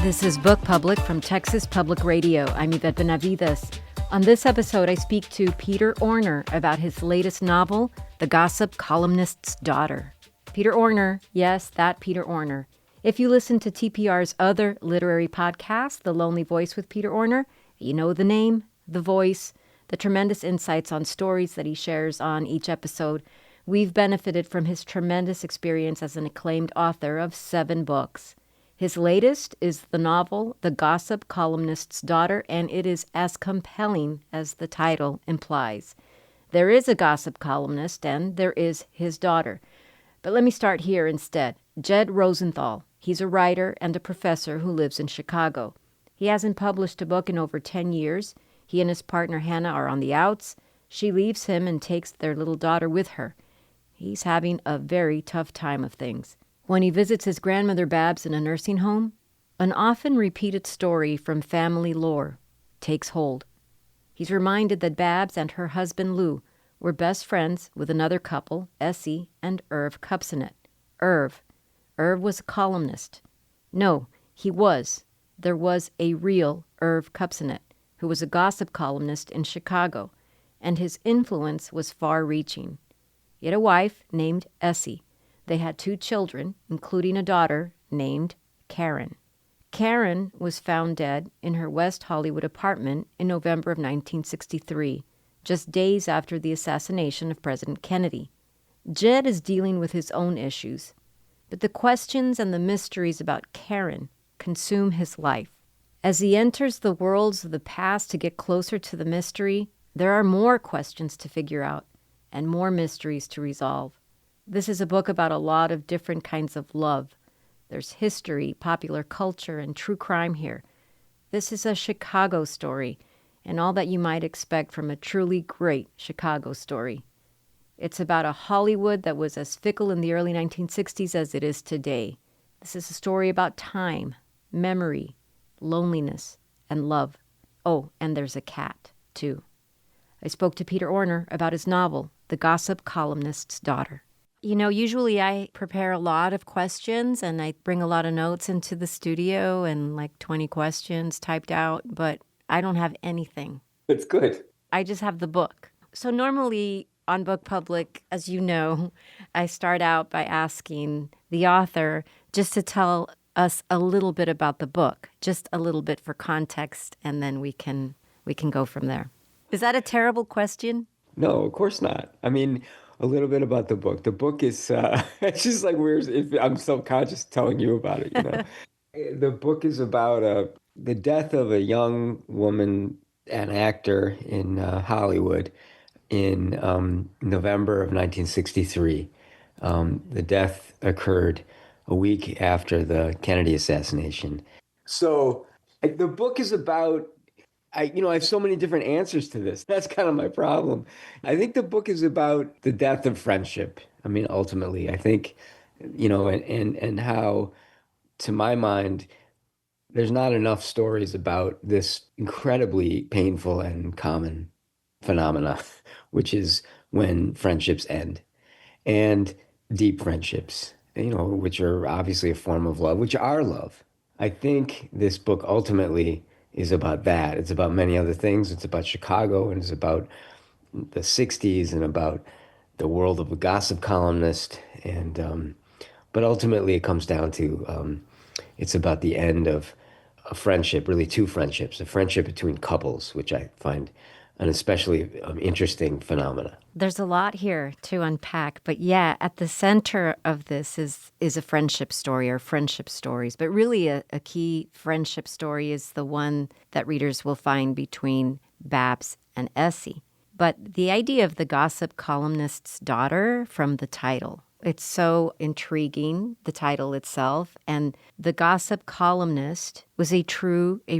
This is Book Public from Texas Public Radio. I'm Yvette Benavides. On this episode, I speak to Peter Orner about his latest novel, The Gossip Columnist's Daughter. Peter Orner, yes, that Peter Orner. If you listen to TPR's other literary podcast, The Lonely Voice with Peter Orner, you know the name, the voice, the tremendous insights on stories that he shares on each episode. We've benefited from his tremendous experience as an acclaimed author of 7 books. His latest is the novel, The Gossip Columnist's Daughter, and it is as compelling as the title implies. There is a gossip columnist, and there is his daughter. But let me start here instead. Jed Rosenthal. He's a writer and a professor who lives in Chicago. He hasn't published a book in over 10 years. He and his partner Hannah are on the outs. She leaves him and takes their little daughter with her. He's having a very tough time of things. When he visits his grandmother Babs in a nursing home, an often repeated story from family lore takes hold. He's reminded that Babs and her husband Lou were best friends with another couple, Essie and Irv Kupcinet. Irv was a columnist. No, he was. There was a real Irv Kupcinet, who was a gossip columnist in Chicago, and his influence was far-reaching. He had a wife named Essie. They had 2 children, including a daughter named Karen. Karen was found dead in her West Hollywood apartment in November of 1963, just days after the assassination of President Kennedy. Jed is dealing with his own issues, but the questions and the mysteries about Karen consume his life. As he enters the worlds of the past to get closer to the mystery, there are more questions to figure out and more mysteries to resolve. This is a book about a lot of different kinds of love. There's history, popular culture, and true crime here. This is a Chicago story, and all that you might expect from a truly great Chicago story. It's about a Hollywood that was as fickle in the early 1960s as it is today. This is a story about time, memory, loneliness, and love. Oh, and there's a cat, too. I spoke to Peter Orner about his novel, The Gossip Columnist's Daughter. You know, usually I prepare a lot of questions and I bring a lot of notes into the studio and like 20 questions typed out, but I don't have anything. That's good. I just have the book. So normally on Book Public, as you know, I start out by asking the author just to tell us a little bit about the book, just a little bit for context, and then we can go from there. Is that a terrible question? No, of course not. I mean, a little bit about the book. The book is, it's just like weird. I'm self-conscious telling you about it, you know. The book is about the death of a young woman, an actor in Hollywood in November of 1963. The death occurred a week after the Kennedy assassination. So the book is about I have so many different answers to this. That's kind of my problem. I think the book is about the death of friendship. I mean, ultimately, I think, and how, to my mind, there's not enough stories about this incredibly painful and common phenomena, which is when friendships end, and deep friendships, which are obviously a form of love, which are love. I think this book ultimately is about that. It's about many other things. It's about Chicago, and it's about the 60s and about the world of a gossip columnist. And but ultimately it comes down to it's about the end of a friendship, really 2 friendships, a friendship between couples, which I find an especially interesting phenomena. There's a lot here to unpack, but yeah, at the center of this is a friendship story or friendship stories. But really a key friendship story is the one that readers will find between Babs and Essie. But the idea of the gossip columnist's daughter from the title, it's so intriguing, the title itself. And the gossip columnist was a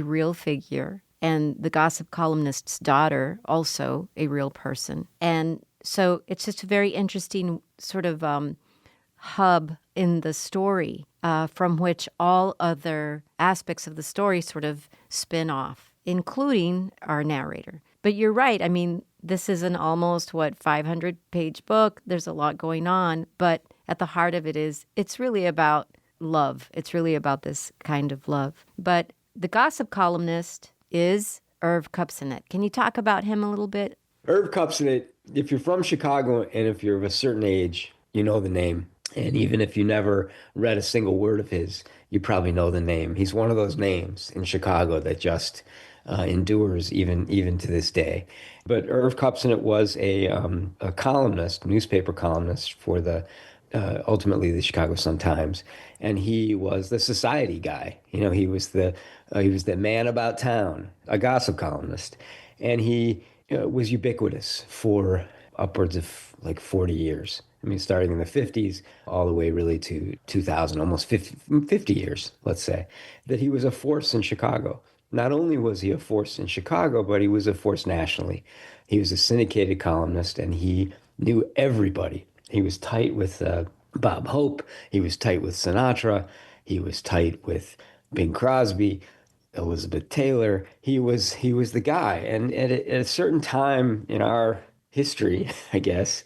real figure. And the gossip columnist's daughter, also a real person. And so it's just a very interesting sort of hub in the story from which all other aspects of the story sort of spin off, including our narrator. But you're right. I mean, this is an almost, 500-page book. There's a lot going on. But at the heart of it is, it's really about love. It's really about this kind of love. But the gossip columnist is Irv Kupcinet. Can you talk about him a little bit? Irv Kupcinet, if you're from Chicago and if you're of a certain age, you know the name. And even if you never read a single word of his, you probably know the name. He's one of those names in Chicago that just endures even to this day. But Irv Kupcinet was a columnist, newspaper columnist for the ultimately the Chicago Sun-Times, and he was the society guy. He was the man about town, a gossip columnist, and he was ubiquitous for upwards of like 40 years. I mean, starting in the 50s all the way really to 2000, almost 50 years, let's say, that he was a force in Chicago. Not only was he a force in Chicago, but he was a force nationally. He was a syndicated columnist and he knew everybody. He was tight with Bob Hope. He was tight with Sinatra. He was tight with Bing Crosby, Elizabeth Taylor. He was the guy. And at a certain time in our history, I guess,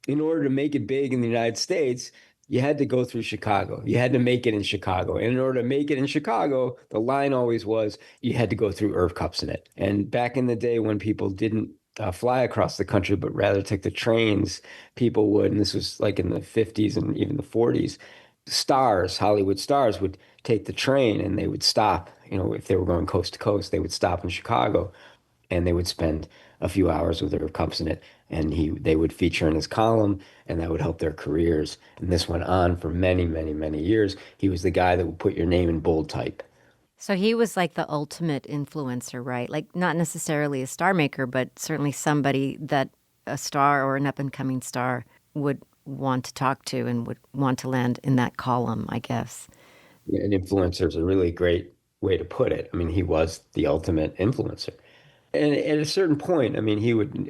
in order to make it big in the United States, you had to go through Chicago. You had to make it in Chicago. And in order to make it in Chicago, the line always was you had to go through Irv Kupcinet. And back in the day when people didn't fly across the country, but rather take the trains, people would, and this was like in the 50s and even the 40s, stars, Hollywood stars would take the train and they would stop, if they were going coast to coast, they would stop in Chicago and they would spend a few hours with Irv Kupcinet and they would feature in his column and that would help their careers. And this went on for many, many, many years. He was the guy that would put your name in bold type. So he was like the ultimate influencer, right? Like not necessarily a star maker, but certainly somebody that a star or an up and coming star would want to talk to and would want to land in that column, I guess. Yeah, an influencer is a really great way to put it. I mean, he was the ultimate influencer. And at a certain point, I mean, he would,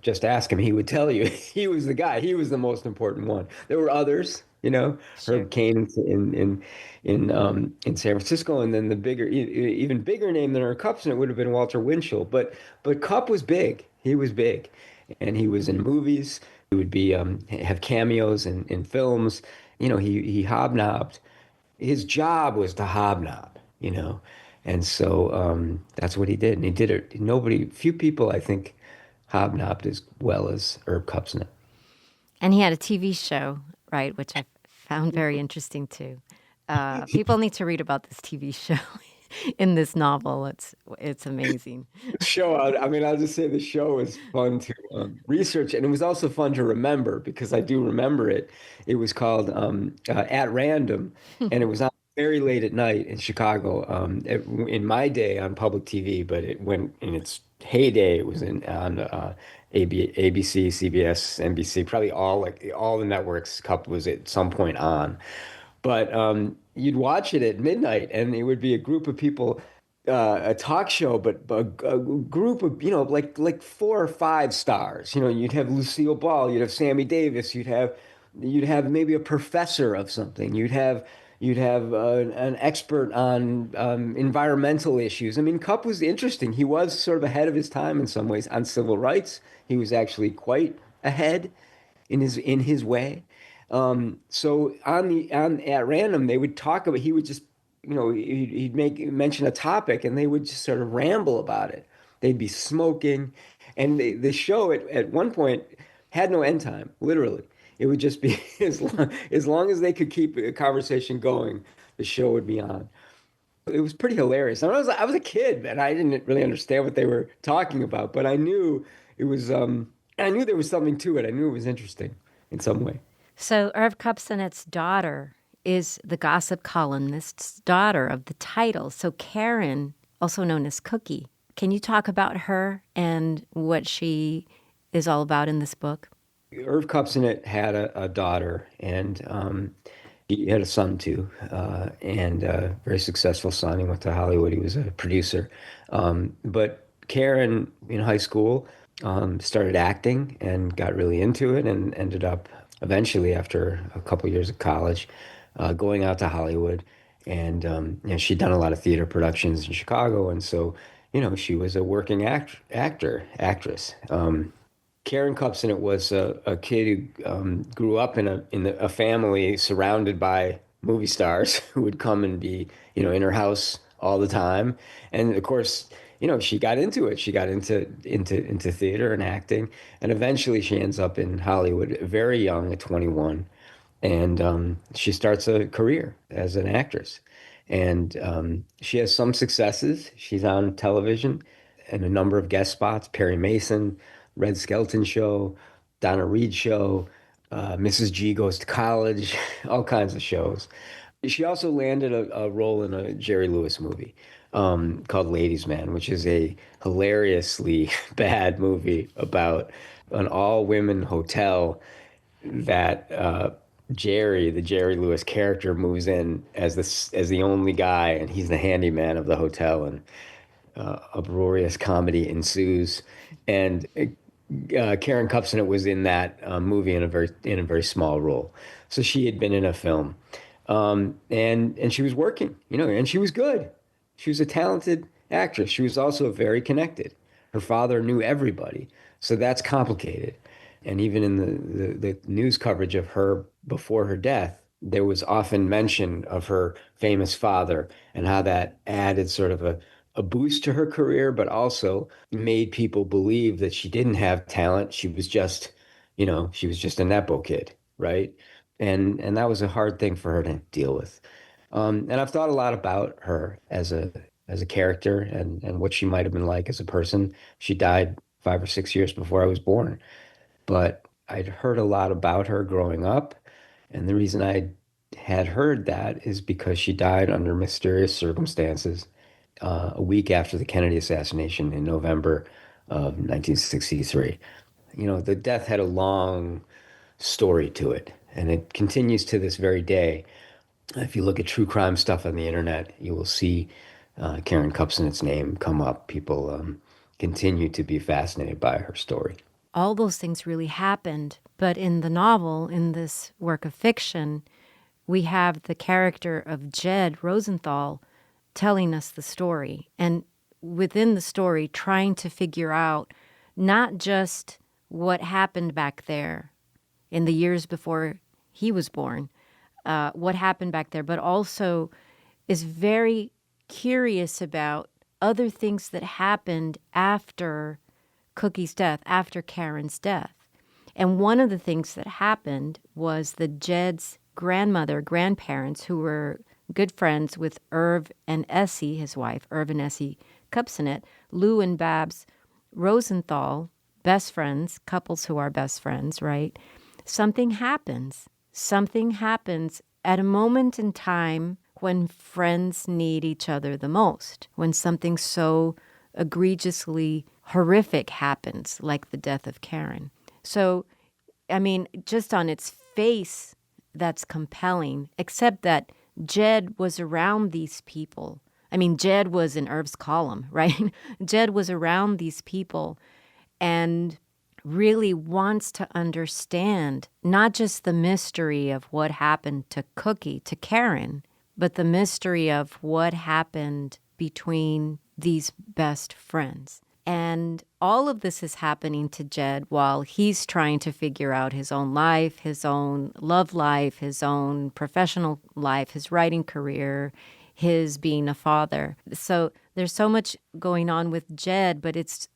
just ask him, he would tell you he was the guy. He was the most important one. There were others, Sure. Herb Caen in San Francisco, and then the even bigger name than Herb Kupson, would have been Walter Winchell. But Kupp was big. He was big, and he was in movies. He would be have cameos in films. He hobnobbed. His job was to hobnob. And so that's what he did. And he did it. Few people, I think, hobnobbed as well as Herb Kupcinet. And he had a TV show, right, which I found very interesting too. People need to read about this TV show in this novel. It's amazing. Show, I mean, I'll just say the show was fun to research, and it was also fun to remember because I do remember it. It was called At Random, and it was on very late at night in Chicago. In my day on public TV, but it went in its heyday. It was on ABC, CBS, NBC, probably all the networks. Cup was at some point on. But you'd watch it at midnight, and it would be a group of people, a talk show, but a group of like four or five stars. You'd have Lucille Ball, you'd have Sammy Davis, you'd have maybe a professor of something, you'd have an expert on environmental issues. I mean, Cup was interesting. He was sort of ahead of his time in some ways on civil rights. He was actually quite ahead in his way. So on at random, they would talk about. He would just, he'd mention a topic, and they would just sort of ramble about it. They'd be smoking, and the show at one point had no end time. Literally, it would just be as long as they could keep a conversation going, the show would be on. It was pretty hilarious. I was a kid, and I didn't really understand what they were talking about, but I knew it was. I knew there was something to it. I knew it was interesting in some way. So Irv Kupcinet's daughter is the gossip columnist's daughter of the title. So Karen, also known as Cookie. Can you talk about her and what she is all about in this book? Irv Kupcinet had a daughter, and he had a son too, and a very successful son. He went to Hollywood. He was a producer. But Karen, in high school, started acting and got really into it, and ended up eventually, after a couple years of college, going out to Hollywood. And she'd done a lot of theater productions in Chicago, and so she was a working actress. Karen Kupcinet was a kid who grew up in a family surrounded by movie stars who would come and be, in her house all the time. And of course, she got into it. She got into theater and acting, and eventually she ends up in Hollywood very young at 21, and she starts a career as an actress. And she has some successes. She's on television and a number of guest spots: Perry Mason, Red Skelton Show, Donna Reed Show, Mrs. G Goes to College, all kinds of shows. She also landed a role in a Jerry Lewis movie called Ladies Man, which is a hilariously bad movie about an all-women hotel that the Jerry Lewis character, moves in as the only guy, and he's the handyman of the hotel, and uproarious comedy ensues. And Karen Kupcinet was in that movie in a very small role, so she had been in a film, and she was working, and she was good. She was a talented actress. She was also very connected. Her father knew everybody, so that's complicated. And even in the news coverage of her before her death, there was often mention of her famous father and how that added sort of a boost to her career, but also made people believe that she didn't have talent. She was just a Nepo kid, right? And that was a hard thing for her to deal with. And I've thought a lot about her as a character and what she might have been like as a person. She died 5 or 6 years before I was born, but I'd heard a lot about her growing up. And the reason I had heard that is because she died under mysterious circumstances a week after the Kennedy assassination in November of 1963. The death had a long story to it, and it continues to this very day. If you look at true crime stuff on the internet, you will see Karen Kupcinet's name come up. People continue to be fascinated by her story. All those things really happened, but in the novel, in this work of fiction, we have the character of Jed Rosenthal telling us the story, and within the story trying to figure out not just what happened back there in the years before he was born, what happened back there, but also is very curious about other things that happened after Cookie's death, after Karen's death. And one of the things that happened was that Jed's grandparents, who were good friends with Irv and Essie, his wife, Irv and Essie Kupcinet, Lou and Babs Rosenthal, best friends, couples who are best friends, right? Something happens. Something happens at a moment in time when friends need each other the most, when something so egregiously horrific happens, like the death of Karen. So, I mean, just on its face, that's compelling, except that Jed was around these people. I mean, Jed was in Irv's column, right? Jed was around these people and really wants to understand not just the mystery of what happened to Cookie, to Karen, but the mystery of what happened between these best friends. And all of this is happening to Jed while he's trying to figure out his own life, his own love life, his own professional life, his writing career, his being a father. So there's so much going on with Jed, but it's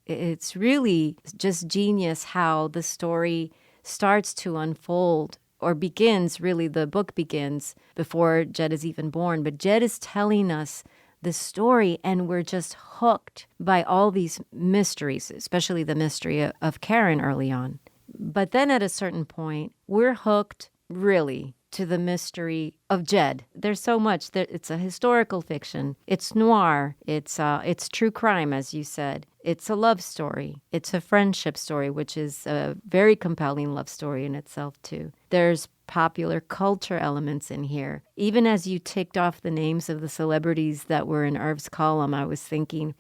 really just genius how the story starts to unfold, or begins, really, the book begins before Jed is even born. But Jed is telling us the story, and we're just hooked by all these mysteries, especially the mystery of Karen early on. But then at a certain point, we're hooked, really, to the mystery of Jed. There's so much. It's a historical fiction. It's noir. It's true crime, as you said. It's a love story. It's a friendship story, which is a very compelling love story in itself, too. There's popular culture elements in here. Even as you ticked off the names of the celebrities that were in Irv's column, I was thinking,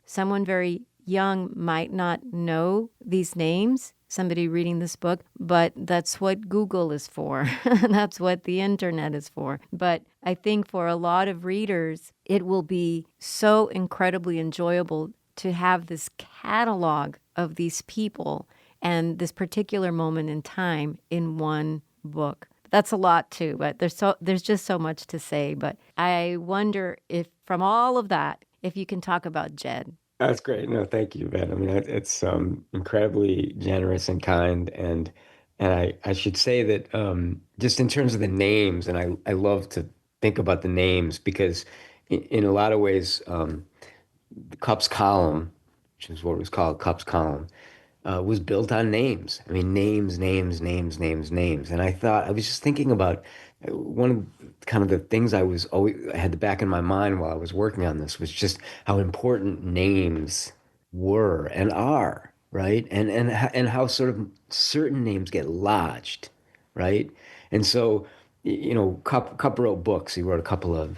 someone very young might not know these names, somebody reading this book, but that's what Google is for. That's what the internet is for. But I think for a lot of readers, it will be so incredibly enjoyable to have this catalog of these people and this particular moment in time in one book. That's a lot too, but there's just so much to say. But I wonder if from all of that, if you can talk about Jed. That's great. No, thank you, Ben. I mean, it's incredibly generous and kind, and I should say that just in terms of the names, and I love to think about the names because in a lot of ways, the Cup's column, which is what it was called, Cup's column, was built on names. I mean, names, names, names, names, names. And I was just thinking about one of kind of the things I had the back in my mind while I was working on this was just how important names were and are, right? And how sort of certain names get lodged, right? And so, Cup wrote books. He wrote a couple of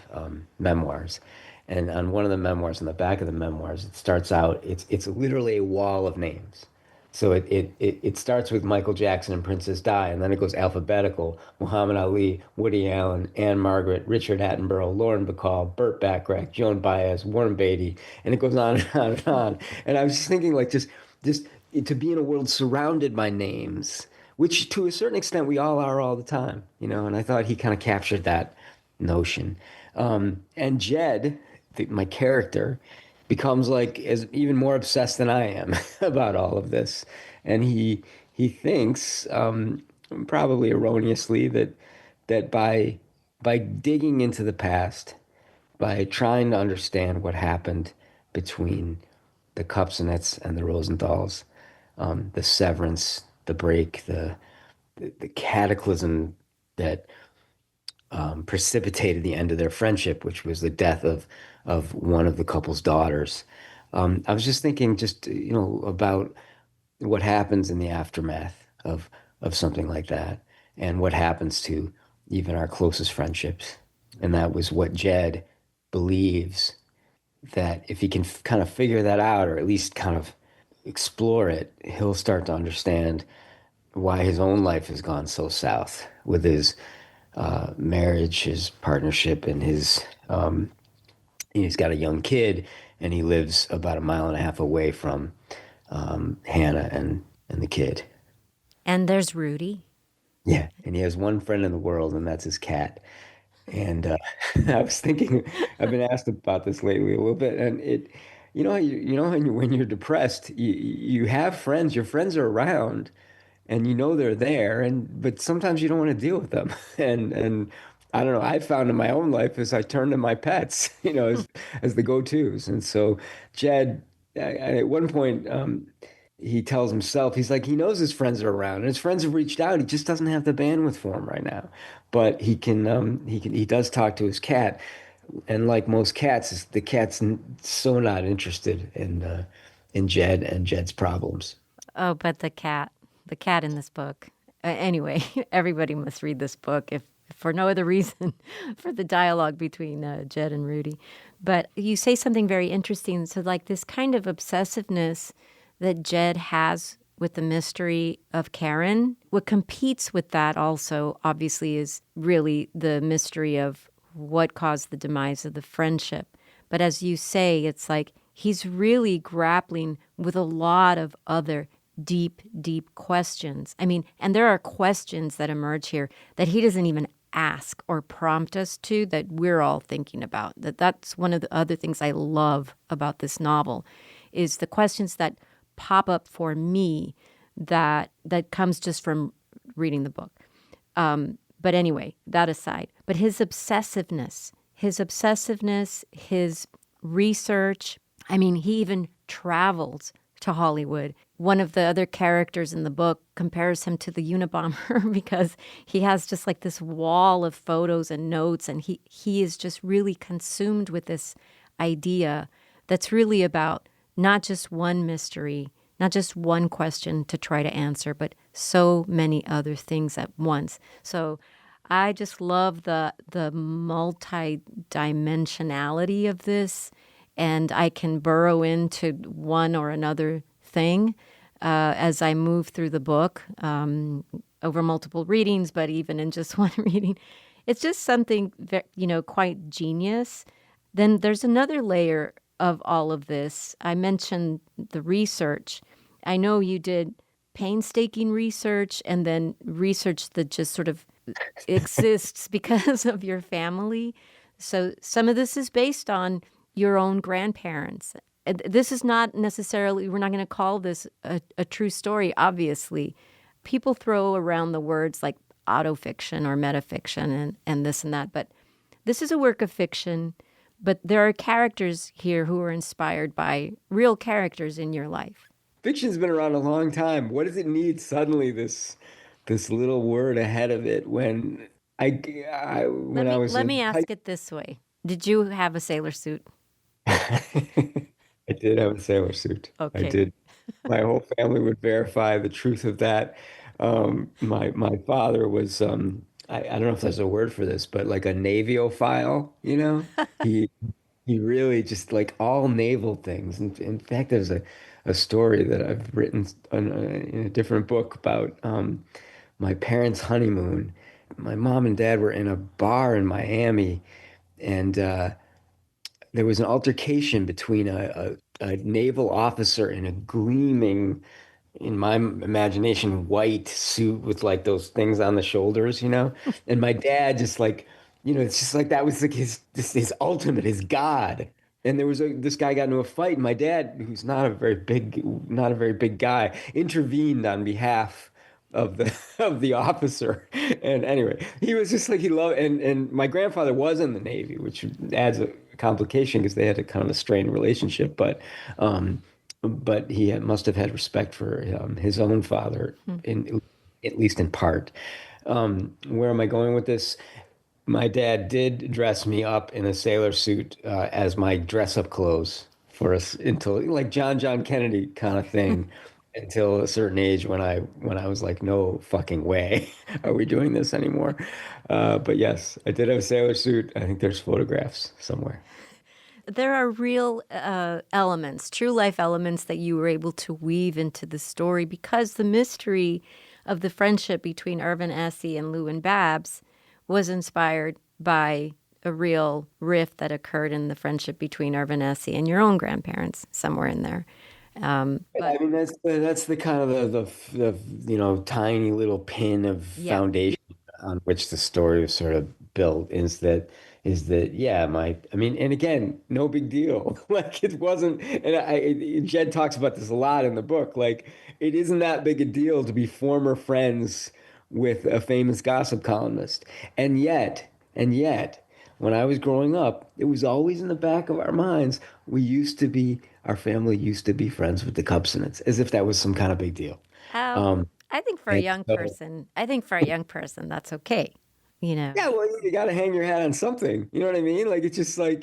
memoirs. And on one of the memoirs, on the back of the memoirs, it starts out, it's literally a wall of names. So it starts with Michael Jackson and Princess Di, and then it goes alphabetical. Muhammad Ali, Woody Allen, Anne Margaret, Richard Attenborough, Lauren Bacall, Burt Bacharach, Joan Baez, Warren Beatty, and it goes on and on and on. And I was just thinking, like, just to be in a world surrounded by names, which to a certain extent we all are all the time, And I thought he kind of captured that notion. And Jed, my character, becomes like as even more obsessed than I am about all of this, and he thinks, probably erroneously, that by digging into the past, by trying to understand what happened between the Kupsinets and the Rosenthals, the severance, the break, the cataclysm that precipitated the end of their friendship, which was the death of one of the couple's daughters. I was just thinking, about what happens in the aftermath of something like that, and what happens to even our closest friendships. And that was what Jed believes, that if he can kind of figure that out, or at least kind of explore it, he'll start to understand why his own life has gone so south with his marriage, his partnership, and he's got a young kid, and he lives about a mile and a half away from Hannah and the kid. And there's Rudy. Yeah, and he has one friend in the world, and that's his cat. And I was thinking, I've been asked about this lately a little bit, and when you're depressed, you have friends. Your friends are around, and they're there, but sometimes you don't want to deal with them. And I don't know. I found in my own life as I turn to my pets, as the go-tos. And so Jed, at one point, he tells himself, he's like, he knows his friends are around, and his friends have reached out. He just doesn't have the bandwidth for him right now. But he does talk to his cat, and like most cats, the cat's so not interested in Jed and Jed's problems. Oh, but the cat in this book. Anyway, everybody must read this book if for no other reason for the dialogue between Jed and Rudy. But you say something very interesting. So like this kind of obsessiveness that Jed has with the mystery of Karen, what competes with that also obviously is really the mystery of what caused the demise of the friendship. But as you say, it's like he's really grappling with a lot of other deep, deep questions. I mean, and there are questions that emerge here that he doesn't even ask or prompt us to, that we're all thinking about. That's one of the other things I love about this novel, is the questions that pop up for me that comes just from reading the book. But anyway, that aside. But his obsessiveness, his research, I mean, he even travels to Hollywood. One of the other characters in the book compares him to the Unabomber because he has just like this wall of photos and notes, and he is just really consumed with this idea that's really about not just one mystery, not just one question to try to answer, but so many other things at once. So I just love the multi-dimensionality of this, and I can burrow into one or another thing as I move through the book over multiple readings, but even in just one reading. It's just something, quite genius. Then there's another layer of all of this. I mentioned the research. I know you did painstaking research and then research that just sort of exists because of your family. So some of this is based on your own grandparents. And this is not necessarily, we're not going to call this a true story, obviously. People throw around the words like autofiction or metafiction and this and that, but this is a work of fiction. But there are characters here who are inspired by real characters in your life. Fiction's been around a long time. What does it need suddenly this little word ahead of it Let when I me was let in me high ask it this way. Did you have a sailor suit? I did have a sailor suit. I Okay. did. My whole family would verify the truth of that. My father was I don't know if there's a word for this, but like a naviophile, you know? He he really just like all naval things. In fact, there's a story that I've written in a different book about my parents' honeymoon. My mom and dad were in a bar in Miami, and there was an altercation between a naval officer and a gleaming, in my imagination, white suit with like those things on the shoulders, you know? And my dad just like, it's just like that was like his ultimate, his God. And there was this guy got into a fight, and my dad, who's not a very big guy, intervened on behalf of the of the officer. And anyway, he was just like he loved, and my grandfather was in the Navy, which adds a complication because they had a kind of a strained relationship, but must have had respect for his own father, Hmm. at least in part. Where am I going with this? My dad did dress me up in a sailor suit as my dress-up clothes for us until like John Kennedy kind of thing until a certain age when I was like, no fucking way are we doing this anymore. But yes, I did have a sailor suit. I think there's photographs somewhere. There are real elements, true life elements that you were able to weave into the story because the mystery of the friendship between Irvin Essie and Lou and Babs was inspired by a real rift that occurred in the friendship between Irvin Essie and your own grandparents somewhere in there. I But mean, that's the kind of tiny little pin of yeah, foundation on which the story was sort of built is that yeah, I mean, and again, no big deal. Like it wasn't, and Jed talks about this a lot in the book. Like it isn't that big a deal to be former friends with a famous gossip columnist, and yet, when I was growing up, it was always in the back of our minds. Our family used to be friends with the Cubsonets, as if that was some kind of big deal. um, Um, and so, I think for a young person, that's okay. You know, yeah, well, you got to hang your hat on something. You know what I mean? Like, it's just like,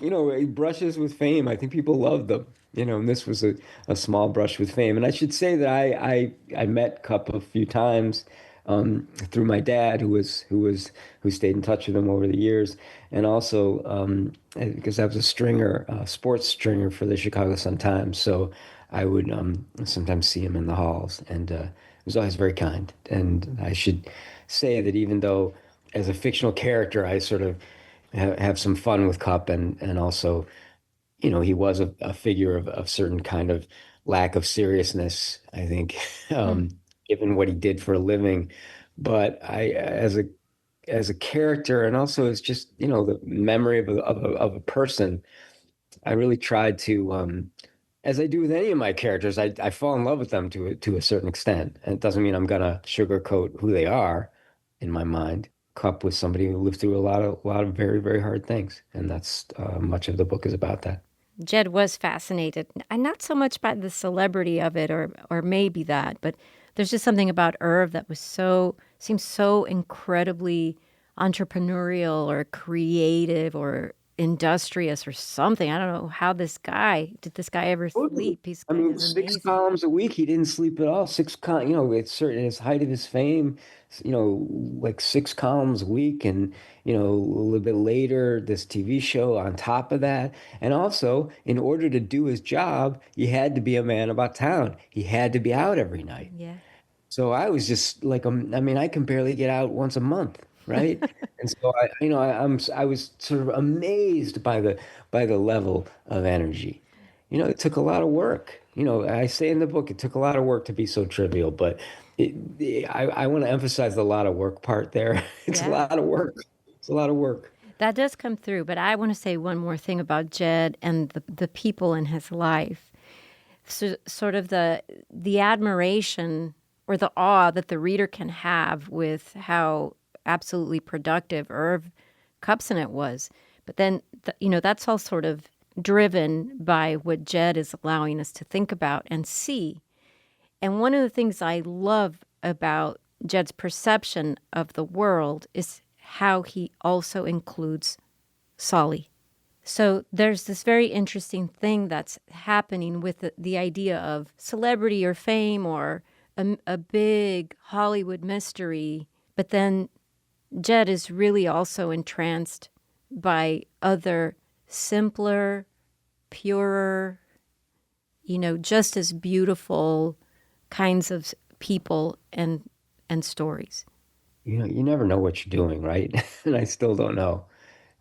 brushes with fame. I think people love them, and this was a small brush with fame. And I should say that I met Cup a few times through my dad, who stayed in touch with him over the years. And also because I was a stringer, sports stringer for the Chicago Sun-Times. So I would sometimes see him in the halls. And he was always very kind. And I should say that even though as a fictional character, I sort of have some fun with Cup, and also, he was a figure of certain kind of lack of seriousness, I think, hmm. given what he did for a living. But as a character, and also as just, the memory of a person, I really tried to, as I do with any of my characters, I fall in love with them to a certain extent. And it doesn't mean I'm gonna sugarcoat who they are in my mind. Cup was somebody who lived through a lot of very, very hard things, and that's much of the book is about that. Jed was fascinated, and not so much by the celebrity of it, or maybe that, but there's just something about Irv that was seems so incredibly entrepreneurial or creative or industrious or something. I don't know how did this guy ever Totally. sleep? He's I guy mean, is six amazing. columns a week, he didn't sleep at all. It's certain his height of his fame, like 6 columns a week, and a little bit later, this TV show on top of that. And also, in order to do his job, he had to be a man about town. He had to be out every night. Yeah. So I was just like, I mean, I can barely get out once a month, right? And so I was sort of amazed by the level of energy. It took a lot of work. I say in the book, it took a lot of work to be so trivial, but I want to emphasize the lot of work part there. It's a Yeah. lot of work. It's a lot of work. That does come through, but I want to say one more thing about Jed and the people in his life. So, sort of the admiration or the awe that the reader can have with how absolutely productive Irv Kupcinet was. But then, that's all sort of driven by what Jed is allowing us to think about and see. And one of the things I love about Jed's perception of the world is how he also includes Solly. So there's this very interesting thing that's happening with the idea of celebrity or fame or a big Hollywood mystery. But then Jed is really also entranced by other simpler, purer, just as beautiful kinds of people and stories. You never know what you're doing, right? And I still don't know.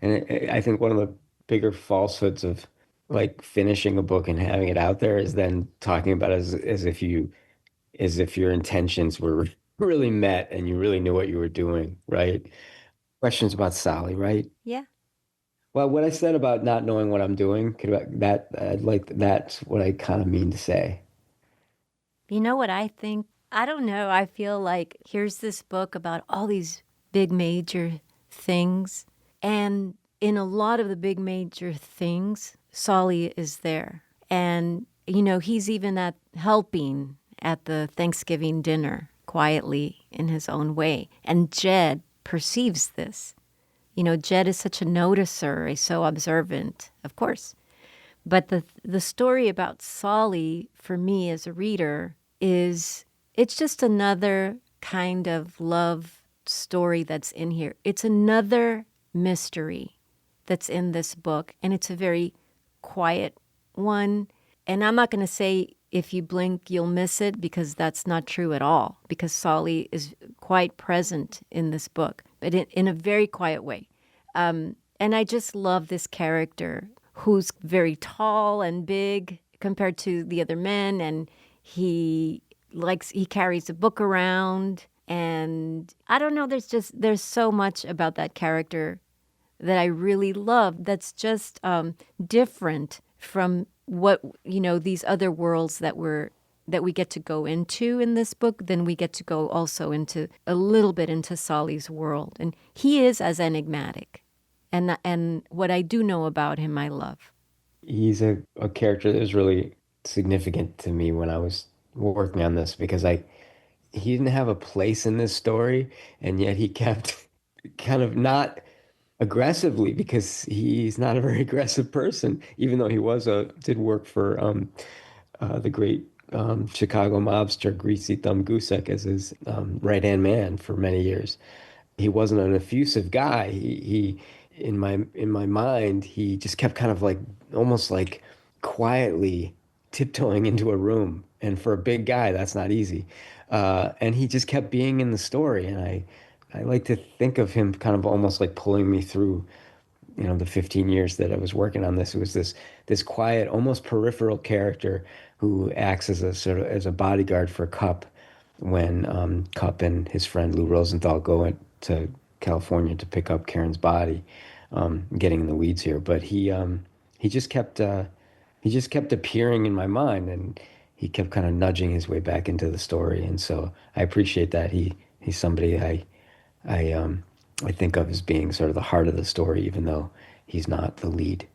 And I think one of the bigger falsehoods of like finishing a book and having it out there is then talking about it as if your intentions were really met and you really knew what you were doing, right? Questions about Sally, right? Yeah. Well, what I said about not knowing what I'm doing, that's what I kind of mean to say. You know what I think? I don't know. I feel like here's this book about all these big major things. And in a lot of the big major things, Solly is there. And, he's even helping at the Thanksgiving dinner quietly in his own way. And Jed perceives this. Jed is such a noticer, he's so observant, of course. But the story about Solly, for me as a reader, it's just another kind of love story that's in here. It's another mystery that's in this book, and it's a very quiet one. And I'm not going to say if you blink, you'll miss it, because that's not true at all, because Solly is quite present in this book, but in a very quiet way. And I just love this character who's very tall and big compared to the other men, and he carries a book around, and I don't know, there's so much about that character that I really love that's just different from what these other worlds that we get to go into in this book. Then we get to go also into a little bit into Solly's world, and he is as enigmatic, and what I do know about him I love. He's a character that was really significant to me when I was working on this because he didn't have a place in this story, and yet he kept kind of not aggressively because he's not a very aggressive person, even though he did work for the great Chicago mobster Greasy Thumb Gusek as his right-hand man for many years. He wasn't an effusive guy. He in my mind, he just kept kind of like almost like quietly tiptoeing into a room. And for a big guy, that's not easy. And he just kept being in the story. And I like to think of him kind of almost like pulling me through, the 15 years that I was working on this. It was this quiet, almost peripheral character who acts as a sort of as a bodyguard for Cup when Cup and his friend Lou Rosenthal go to California to pick up Karen's body. Getting in the weeds here, but he just kept appearing in my mind, and he kept kind of nudging his way back into the story, and so I appreciate that he's somebody I think of as being sort of the heart of the story, even though he's not the lead.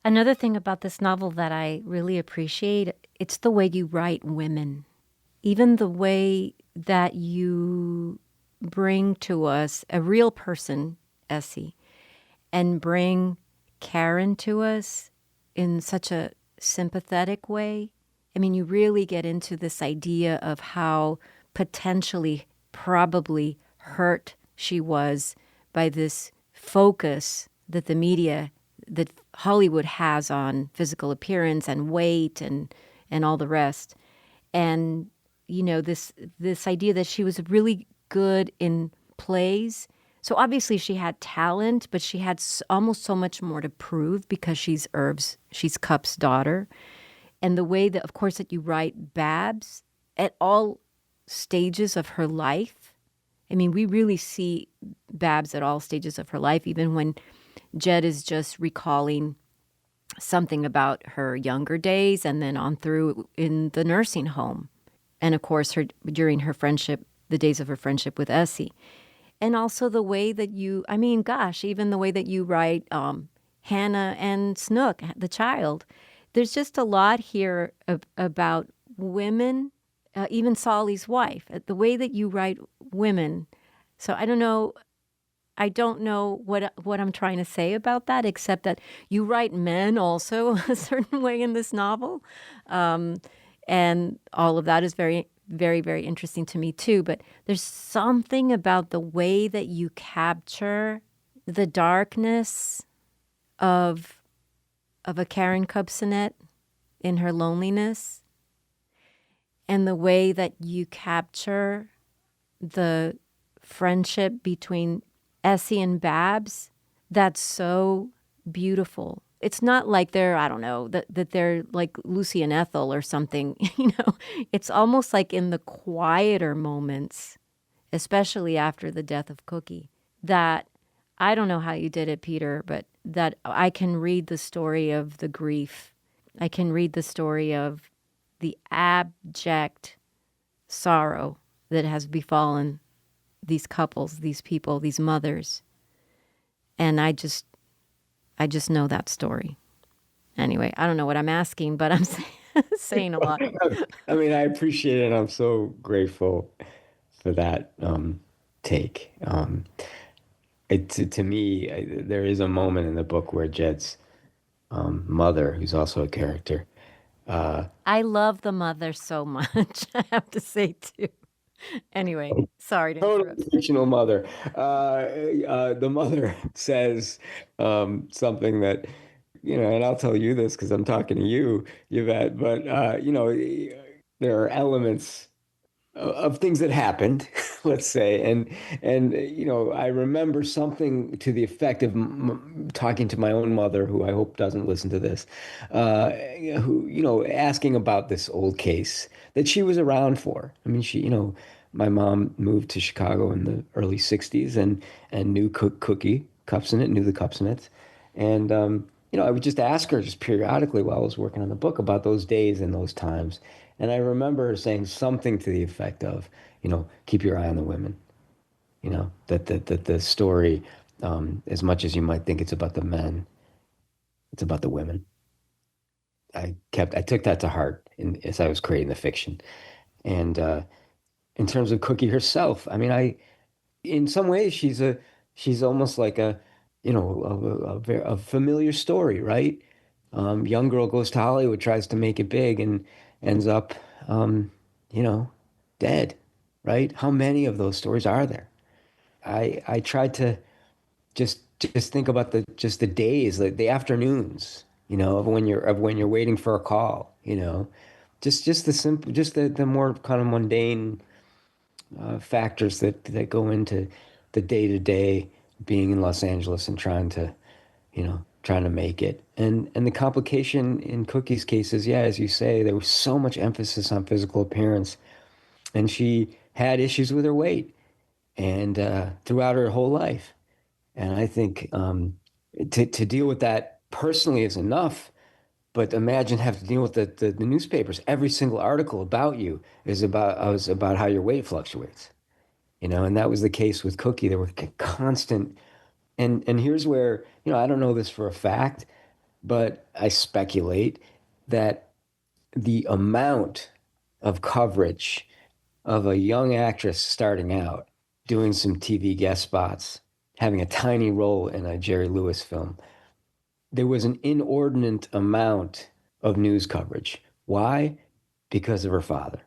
Another thing about this novel that I really appreciate, it's the way you write women. Even the way that you bring to us a real person, Essie, and bring Karen to us in such a sympathetic way. I mean, you really get into this idea of how potentially, probably hurt she was by this focus that the media, that Hollywood has on physical appearance and weight and all the rest. And, this idea that she was really good in plays. So obviously she had talent, but she had almost so much more to prove because she's Cup's daughter. And the way that, of course, that you write Babs, it all stages of her life. I mean, we really see Babs at all stages of her life, even when Jed is just recalling something about her younger days and then on through in the nursing home. And of course, during her friendship, the days of her friendship with Essie. And also the way that I mean, gosh, even the way that you write Hannah and Snook, the child. There's just a lot here about women, even Solly's wife, the way that you write women. So I don't know. I don't know what I'm trying to say about that, except that you write men also a certain way in this novel. And all of that is very, very, very interesting to me too. But there's something about the way that you capture the darkness of a Karen Cubsonet in her loneliness, and the way that you capture the friendship between Essie and Babs. That's so beautiful. It's not like they're, I don't know, that they're like Lucy and Ethel or something, It's almost like in the quieter moments, especially after the death of Cookie, that I don't know how you did it, Peter, but that I can read the story of the grief. I can read the story of the abject sorrow that has befallen these couples, these people, these mothers. And I just know that story. Anyway, I don't know what I'm asking, but I'm saying a lot. I mean, I appreciate it, and I'm so grateful for that take. To me, there is a moment in the book where Jed's mother, who's also a character. I love the mother so much, I have to say too. Anyway, sorry to Totally interrupt. fictional mother. The mother says something that, and I'll tell you this because I'm talking to you, Yvette, but, there are elements of things that happened, let's say, and I remember something to the effect of talking to my own mother, who I hope doesn't listen to this, who asking about this old case that she was around for. I mean, my mom moved to Chicago in the early '60s and knew Cookie Cupsonet, knew the Cupsonets, and I would just ask her just periodically while I was working on the book about those days and those times. And I remember her saying something to the effect of, keep your eye on the women. That the story, as much as you might think it's about the men, it's about the women. I took that to heart as I was creating the fiction. And in terms of Cookie herself, I mean, in some ways, she's almost like a familiar story, right? Young girl goes to Hollywood, tries to make it big, and ends up, um, you know, dead, right? How many of those stories are there? I tried to just think about the days, like the afternoons, of when you're waiting for a call, just the simple, just the more kind of mundane factors that go into the day-to-day being in Los Angeles and trying to make it. And the complication in Cookie's case is, yeah, as you say, there was so much emphasis on physical appearance, and she had issues with her weight and throughout her whole life. And I think to deal with that personally is enough. But imagine having to deal with the newspapers. Every single article about you is about how your weight fluctuates. And that was the case with Cookie. There were constant, and here's where, I don't know this for a fact, but I speculate that the amount of coverage of a young actress starting out, doing some TV guest spots, having a tiny role in a Jerry Lewis film, there was an inordinate amount of news coverage. Why? Because of her father,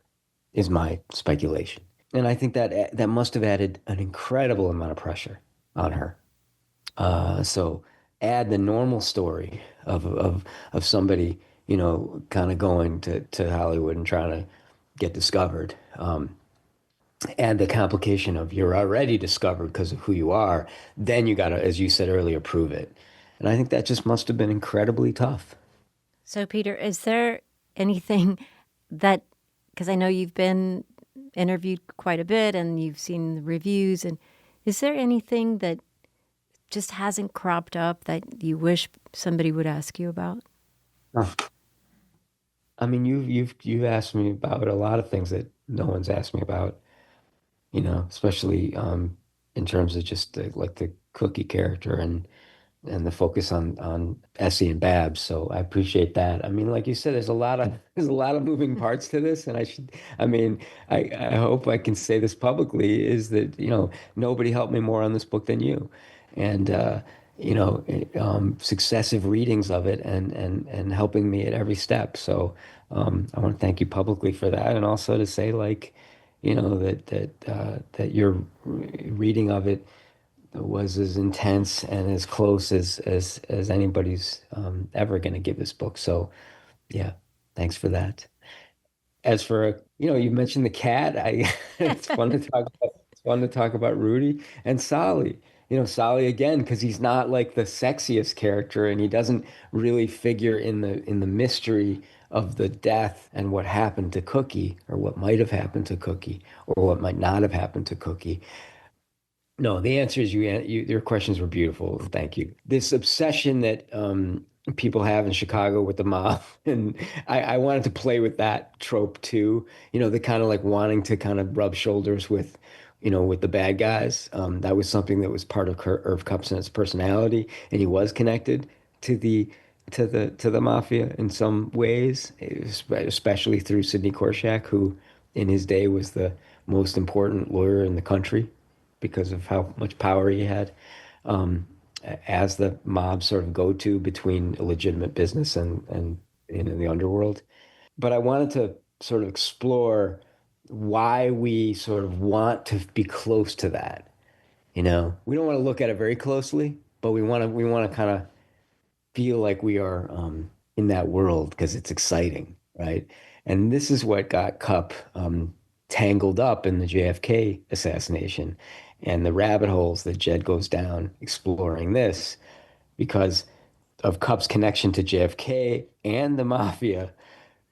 is my speculation. And I think that must have added an incredible amount of pressure on her. So add the normal story of somebody, kind of going to Hollywood and trying to get discovered. And the complication of you're already discovered because of who you are. Then you got to, as you said earlier, prove it. And I think that just must have been incredibly tough. So, Peter, is there anything that, because I know you've been interviewed quite a bit and you've seen the reviews. And is there anything that just hasn't cropped up that you wish somebody would ask you about? Huh. I mean, you've asked me about a lot of things that no one's asked me about, especially in terms of just like the Cookie character and the focus on Essie and Babs. So I appreciate that. I mean, like you said, there's a lot of moving parts to this, and I mean, I hope I can say this publicly is that, nobody helped me more on this book than you, and successive readings of it and helping me at every step. So I want to thank you publicly for that, and also to say like, that your reading of it was as intense and as close as anybody's ever going to give this book. So yeah, thanks for that. As for, you mentioned the cat. I it's fun to talk about. It's fun to talk about Rudy and Solly. Solly again because he's not like the sexiest character, and he doesn't really figure in the mystery of the death and what happened to Cookie, or what might have happened to Cookie, or what might not have happened to Cookie. No, the answer is your questions were beautiful. Thank you. This obsession that people have in Chicago with the mob, and I wanted to play with that trope too. The kind of like wanting to kind of rub shoulders with the bad guys. That was something that was part of Irv Kupcinet's personality, and he was connected to the mafia in some ways, especially through Sidney Korshak, who in his day was the most important lawyer in the country because of how much power he had, as the mob sort of go-to between a legitimate business and in the underworld. But I wanted to sort of explore why we sort of want to be close to that. We don't want to look at it very closely, but we want to kind of feel like we are in that world because it's exciting, right? And this is what got Cup tangled up in the JFK assassination and the rabbit holes that Jed goes down exploring this because of Cup's connection to JFK and the mafia.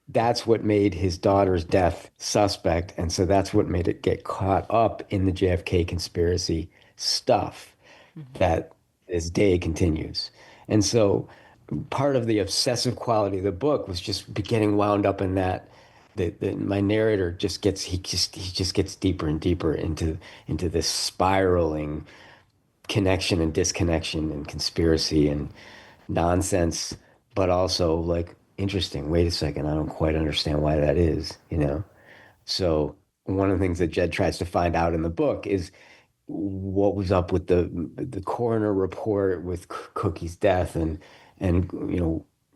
That's what made his daughter's death suspect. And so that's what made it get caught up in the JFK conspiracy stuff that this day continues. And so part of the obsessive quality of the book was just getting wound up in that. My narrator he just gets deeper and deeper into this spiraling connection and disconnection and conspiracy and nonsense, but also like interesting. Wait a second, I don't quite understand why that is. So one of the things that Jed tries to find out in the book is what was up with the coroner report with Cookie's death, and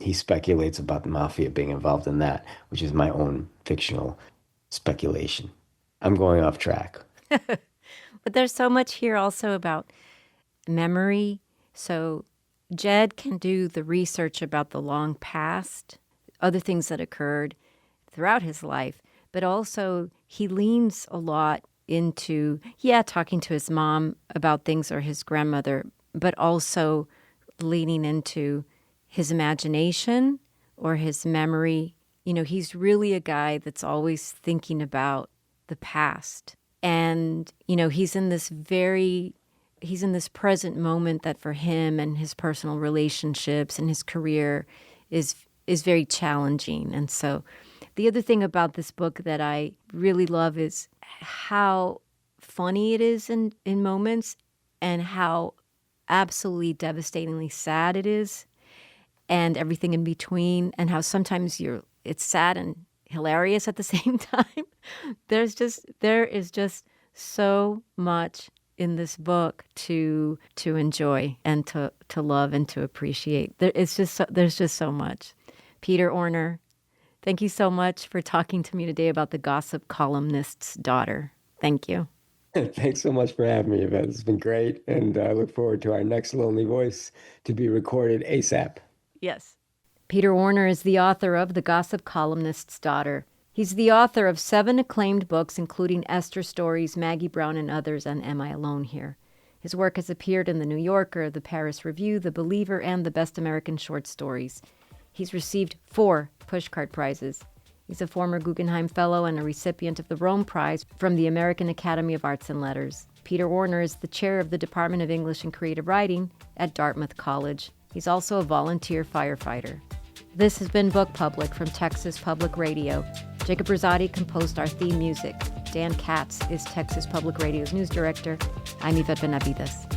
he speculates about the mafia being involved in that, which is my own fictional speculation. I'm going off track. But there's so much here also about memory. So Jed can do the research about the long past, other things that occurred throughout his life, but also he leans a lot into, talking to his mom about things or his grandmother, but also leaning into his imagination or his memory. He's really a guy that's always thinking about the past. And, he's in this present moment that for him and his personal relationships and his career is very challenging. And so the other thing about this book that I really love is how funny it is in moments and how absolutely devastatingly sad it is and everything in between, and how sometimes it's sad and hilarious at the same time. There is just so much in this book to enjoy and to love and to appreciate. There's just so much. Peter Orner, thank you so much for talking to me today about the gossip columnist's daughter. Thank you. Thanks so much for having me, Yvette. It's been great, and I look forward to our next Lonely Voice to be recorded ASAP. Yes. Peter Orner is the author of The Gossip Columnist's Daughter. He's the author of 7 acclaimed books, including Esther Stories, Maggie Brown and Others, and Am I Alone Here? His work has appeared in The New Yorker, The Paris Review, The Believer, and The Best American Short Stories. He's received 4 Pushcart Prizes. He's a former Guggenheim Fellow and a recipient of the Rome Prize from the American Academy of Arts and Letters. Peter Orner is the chair of the Department of English and Creative Writing at Dartmouth College. He's also a volunteer firefighter. This has been Book Public from Texas Public Radio. Jacob Rosati composed our theme music. Dan Katz is Texas Public Radio's news director. I'm Yvette Benavides.